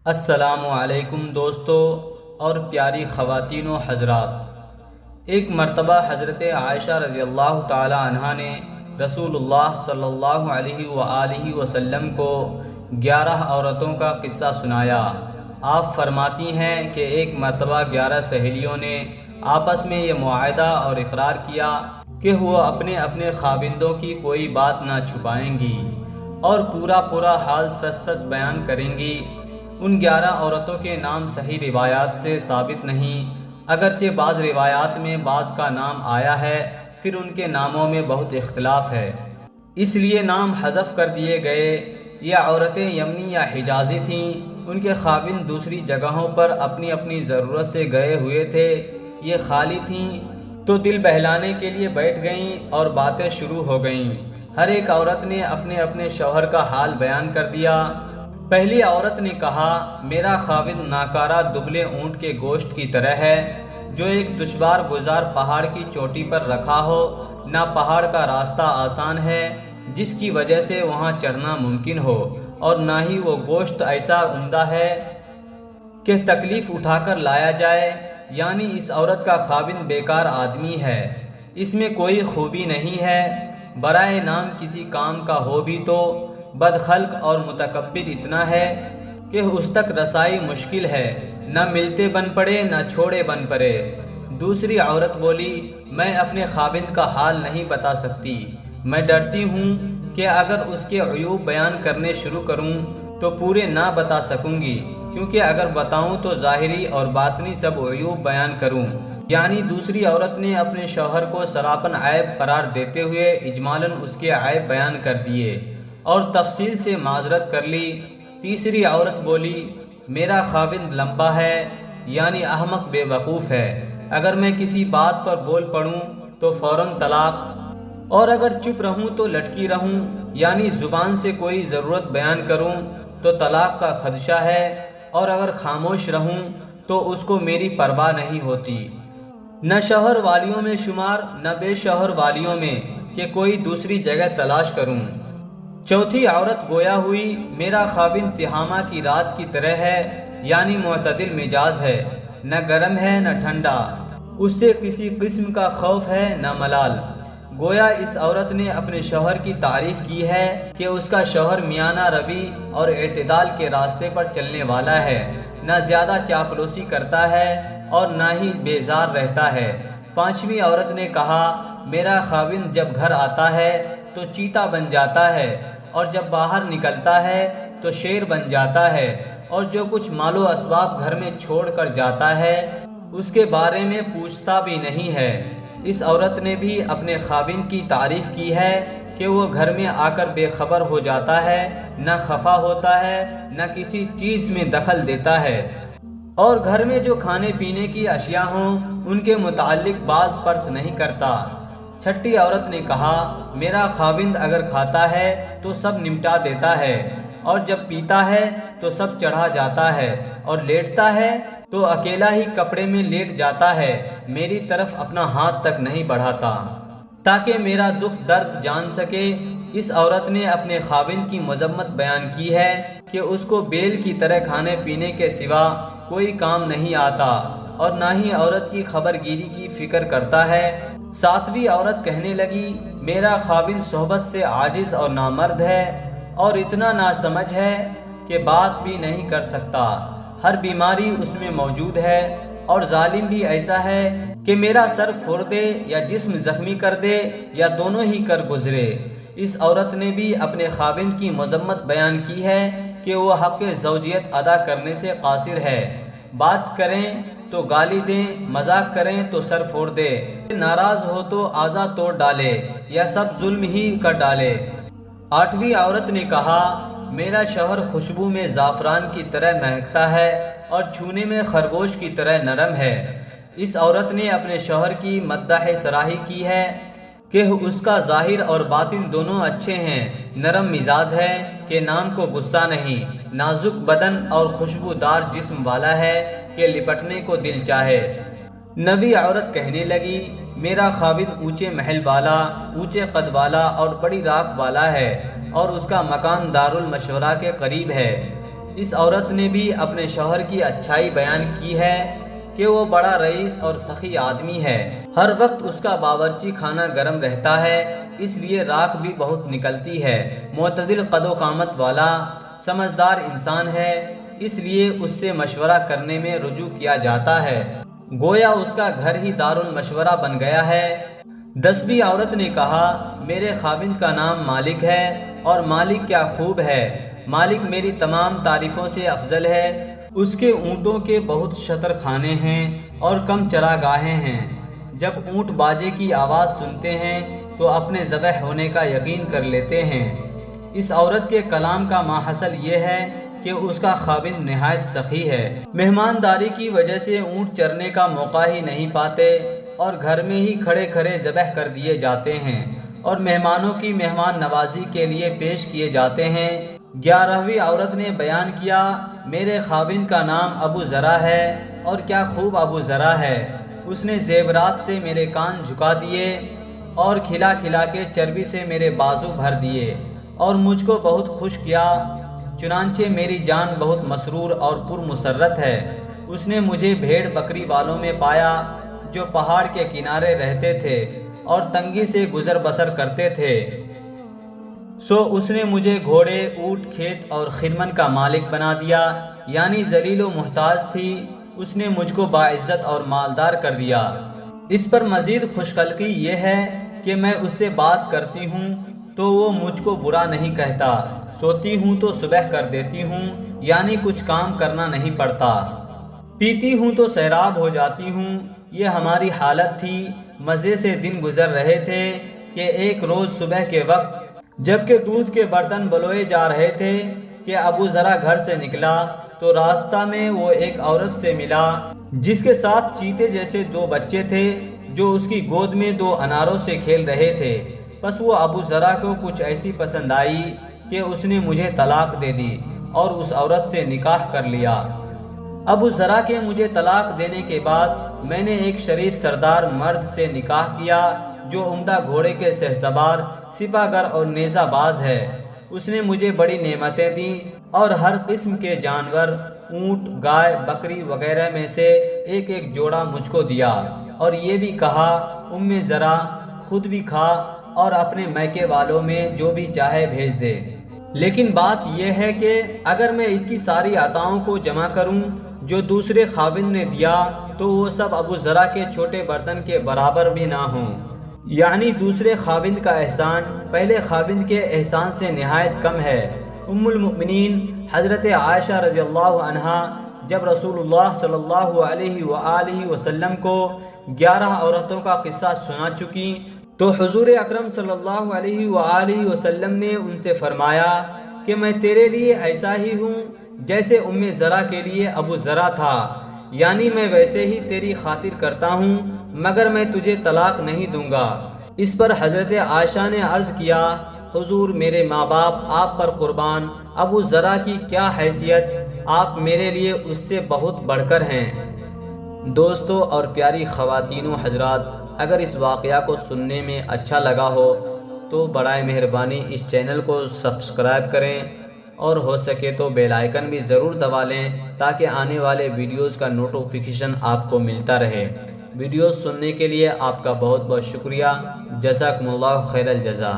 السلام علیکم دوستو اور پیاری خواتین و حضرات۔ ایک مرتبہ حضرت عائشہ رضی اللہ تعالی عنہا نے رسول اللہ صلی اللہ علیہ وآلہ وسلم کو 11 عورتوں کا قصہ سنایا۔ آپ فرماتی ہیں کہ ایک مرتبہ 11 سہیلیوں نے آپس میں یہ معاہدہ اور اقرار کیا کہ وہ اپنے اپنے خاوندوں کی کوئی بات نہ چھپائیں گی اور پورا حال سچ سچ بیان کریں گی۔ ان 11 عورتوں کے نام صحیح روایات سے ثابت نہیں، اگرچہ بعض روایات میں بعض کا نام آیا ہے، پھر ان کے ناموں میں بہت اختلاف ہے، اس لیے نام حذف کر دیے گئے۔ یہ عورتیں یمنی یا حجازی تھیں، ان کے خاوند دوسری جگہوں پر اپنی اپنی ضرورت سے گئے ہوئے تھے، یہ خالی تھیں تو دل بہلانے کے لیے بیٹھ گئیں اور باتیں شروع ہو گئیں۔ ہر ایک عورت نے اپنے اپنے شوہر کا حال بیان کر دیا۔ پہلی عورت نے کہا، میرا خاوند ناکارہ دبلے اونٹ کے گوشت کی طرح ہے، جو ایک دشوار گزار پہاڑ کی چوٹی پر رکھا ہو، نہ پہاڑ کا راستہ آسان ہے جس کی وجہ سے وہاں چڑھنا ممکن ہو، اور نہ ہی وہ گوشت ایسا عمدہ ہے کہ تکلیف اٹھا کر لایا جائے، یعنی اس عورت کا خاوند بیکار آدمی ہے، اس میں کوئی خوبی نہیں ہے، برائے نام کسی کام کا ہو بھی تو بدخلق اور متکبر اتنا ہے کہ اس تک رسائی مشکل ہے، نہ ملتے بن پڑے نہ چھوڑے بن پڑے۔ دوسری عورت بولی، میں اپنے خاوند کا حال نہیں بتا سکتی، میں ڈرتی ہوں کہ اگر اس کے عیوب بیان کرنے شروع کروں تو پورے نہ بتا سکوں گی، کیونکہ اگر بتاؤں تو ظاہری اور باطنی سب عیوب بیان کروں۔ یعنی دوسری عورت نے اپنے شوہر کو سراپن عیب قرار دیتے ہوئے اجمالاً اس کے عیب بیان کر دیے اور تفصیل سے معذرت کر لی۔ تیسری عورت بولی، میرا خاوند لمبا ہے، یعنی احمق بے وقوف ہے، اگر میں کسی بات پر بول پڑوں تو فوراً طلاق، اور اگر چپ رہوں تو لٹکی رہوں، یعنی زبان سے کوئی ضرورت بیان کروں تو طلاق کا خدشہ ہے، اور اگر خاموش رہوں تو اس کو میری پرواہ نہیں ہوتی، نہ شوہر والیوں میں شمار نہ بے شوہر والیوں میں کہ کوئی دوسری جگہ تلاش کروں۔ چوتھی عورت گویا ہوئی، میرا خاوند تہامہ کی رات کی طرح ہے، یعنی معتدل مزاج ہے، نہ گرم ہے نہ ٹھنڈا، اس سے کسی قسم کا خوف ہے نہ ملال۔ گویا اس عورت نے اپنے شوہر کی تعریف کی ہے کہ اس کا شوہر میانہ روی اور اعتدال کے راستے پر چلنے والا ہے، نہ زیادہ چاپلوسی کرتا ہے اور نہ ہی بیزار رہتا ہے۔ پانچویں عورت نے کہا، میرا خاوند جب گھر آتا ہے تو چیتا بن جاتا ہے، اور جب باہر نکلتا ہے تو شیر بن جاتا ہے، اور جو کچھ مال و اسباب گھر میں چھوڑ کر جاتا ہے اس کے بارے میں پوچھتا بھی نہیں ہے۔ اس عورت نے بھی اپنے خاوند کی تعریف کی ہے کہ وہ گھر میں آ کر بے خبر ہو جاتا ہے، نہ خفا ہوتا ہے نہ کسی چیز میں دخل دیتا ہے، اور گھر میں جو کھانے پینے کی اشیاء ہوں ان کے متعلق باز پرس نہیں کرتا۔ چھٹی عورت نے کہا، میرا خاوند اگر کھاتا ہے تو سب نمٹا دیتا ہے، اور جب پیتا ہے تو سب چڑھا جاتا ہے، اور لیٹتا ہے تو اکیلا ہی کپڑے میں لیٹ جاتا ہے، میری طرف اپنا ہاتھ تک نہیں بڑھاتا تاکہ میرا دکھ درد جان سکے۔ اس عورت نے اپنے خاوند کی مذمت بیان کی ہے کہ اس کو بیل کی طرح کھانے پینے کے سوا کوئی کام نہیں آتا، اور نہ ہی عورت کی خبر گیری کی فکر کرتا ہے۔ ساتویں عورت کہنے لگی، میرا خاوند صحبت سے عاجز اور نامرد ہے، اور اتنا ناسمجھ ہے کہ بات بھی نہیں کر سکتا، ہر بیماری اس میں موجود ہے، اور ظالم بھی ایسا ہے کہ میرا سر پھوڑ دے یا جسم زخمی کر دے یا دونوں ہی کر گزرے۔ اس عورت نے بھی اپنے خاوند کی مذمت بیان کی ہے کہ وہ حق زوجیت ادا کرنے سے قاصر ہے، بات کریں تو گالی دیں، مذاق کریں تو سر پھوڑ دے، ناراض ہو تو اعضا توڑ ڈالے یا سب ظلم ہی کر ڈالے۔ آٹھویں عورت نے کہا، میرا شوہر خوشبو میں زعفران کی طرح مہکتا ہے اور چھونے میں خرگوش کی طرح نرم ہے۔ اس عورت نے اپنے شوہر کی مدح سراہی کی ہے کہ اس کا ظاہر اور باطن دونوں اچھے ہیں، نرم مزاج ہے کہ نام کو غصہ نہیں، نازک بدن اور خوشبودار جسم والا ہے کہ لپٹنے کو دل چاہے۔ نویں عورت کہنے لگی، میرا خاوند اونچے محل والا، اونچے قد والا اور بڑی راکھ والا ہے، اور اس کا مکان دارالمشورہ کے قریب ہے۔ اس عورت نے بھی اپنے شوہر کی اچھائی بیان کی ہے کہ وہ بڑا رئیس اور سخی آدمی ہے، ہر وقت اس کا باورچی خانہ گرم رہتا ہے، اس لیے راکھ بھی بہت نکلتی ہے، معتدل قد و قامت والا سمجھدار انسان ہے، اس لیے اس سے مشورہ کرنے میں رجوع کیا جاتا ہے، گویا اس کا گھر ہی دارالمشورہ بن گیا ہے۔ 10ویں عورت نے کہا، میرے خاوند کا نام مالک ہے، اور مالک کیا خوب ہے، مالک میری تمام تعریفوں سے افضل ہے، اس کے اونٹوں کے بہت شتر خانے ہیں اور کم چراگاہیں ہیں، جب اونٹ باجے کی آواز سنتے ہیں تو اپنے ذبح ہونے کا یقین کر لیتے ہیں۔ اس عورت کے کلام کا ماحصل یہ ہے کہ اس کا خاوند نہایت سخی ہے، مہمانداری کی وجہ سے اونٹ چرنے کا موقع ہی نہیں پاتے اور گھر میں ہی کھڑے کھڑے ذبح کر دیے جاتے ہیں اور مہمانوں کی مہمان نوازی کے لیے پیش کیے جاتے ہیں۔ 11ویں عورت نے بیان کیا، میرے خاوند کا نام ابو ذرا ہے، اور کیا خوب ابو ذرا ہے، اس نے زیورات سے میرے کان جھکا دیے اور کھلا کھلا کے چربی سے میرے بازو بھر دیے اور مجھ کو بہت خوش کیا، چنانچہ میری جان بہت مسرور اور پرمسرت ہے۔ اس نے مجھے بھیڑ بکری والوں میں پایا جو پہاڑ کے کنارے رہتے تھے اور تنگی سے گزر بسر کرتے تھے، سو اس نے مجھے گھوڑے، اونٹ، کھیت اور خرمن کا مالک بنا دیا، یعنی ذلیل و محتاج تھی، اس نے مجھ کو باعزت اور مالدار کر دیا۔ اس پر مزید خوش خلقی یہ ہے کہ میں اس سے بات کرتی ہوں تو وہ مجھ کو برا نہیں کہتا، سوتی ہوں تو صبح کر دیتی ہوں، یعنی کچھ کام کرنا نہیں پڑتا، پیتی ہوں تو سیراب ہو جاتی ہوں۔ یہ ہماری حالت تھی، مزے سے دن گزر رہے تھے کہ ایک روز صبح کے وقت جبکہ دودھ کے برتن بلوئے جا رہے تھے کہ ابو ذرا گھر سے نکلا تو راستہ میں وہ ایک عورت سے ملا جس کے ساتھ چیتے جیسے 2 بچے تھے جو اس کی گود میں 2 اناروں سے کھیل رہے تھے۔ پس وہ ابو ذرا کو کچھ ایسی پسند آئی کہ اس نے مجھے طلاق دے دی اور اس عورت سے نکاح کر لیا۔ ابو ذرا کے مجھے طلاق دینے کے بعد میں نے ایک شریف سردار مرد سے نکاح کیا جو عمدہ گھوڑے کے شہسوار، سپاہ گر اور نیزہ باز ہے، اس نے مجھے بڑی نعمتیں دیں اور ہر قسم کے جانور، اونٹ، گائے، بکری وغیرہ میں سے ایک ایک جوڑا مجھ کو دیا، اور یہ بھی کہا، ذرا خود بھی کھا اور اپنے میکے والوں میں جو بھی چاہے بھیج دے۔ لیکن بات یہ ہے کہ اگر میں اس کی ساری عطاؤں کو جمع کروں جو دوسرے خاوند نے دیا تو وہ سب ابو ذرا کے چھوٹے برتن کے برابر بھی نہ ہوں، یعنی دوسرے خاوند کا احسان پہلے خاوند کے احسان سے نہایت کم ہے۔ ام المؤمنین حضرت عائشہ رضی اللہ عنہا جب رسول اللہ صلی اللہ علیہ وآلہ وسلم کو 11 عورتوں کا قصہ سنا چکی تو حضور اکرم صلی اللہ علیہ وآلہ وسلم نے ان سے فرمایا کہ میں تیرے لیے ایسا ہی ہوں جیسے ذرا کے لیے ابو ذرا تھا، یعنی میں ویسے ہی تیری خاطر کرتا ہوں مگر میں تجھے طلاق نہیں دوں گا۔ اس پر حضرت عائشہ نے عرض کیا، حضور میرے ماں باپ آپ پر قربان، ابو ذرا کی کیا حیثیت، آپ میرے لیے اس سے بہت بڑھ کر ہیں۔ دوستو اور پیاری خواتین و حضرات، اگر اس واقعہ کو سننے میں اچھا لگا ہو تو برائے مہربانی اس چینل کو سبسکرائب کریں اور ہو سکے تو بیل آئیکن بھی ضرور دبا لیں تاکہ آنے والے ویڈیوز کا نوٹیفیکیشن آپ کو ملتا رہے۔ ویڈیوز سننے کے لیے آپ کا بہت بہت شکریہ۔ جزاکم اللہ خیر الجزا۔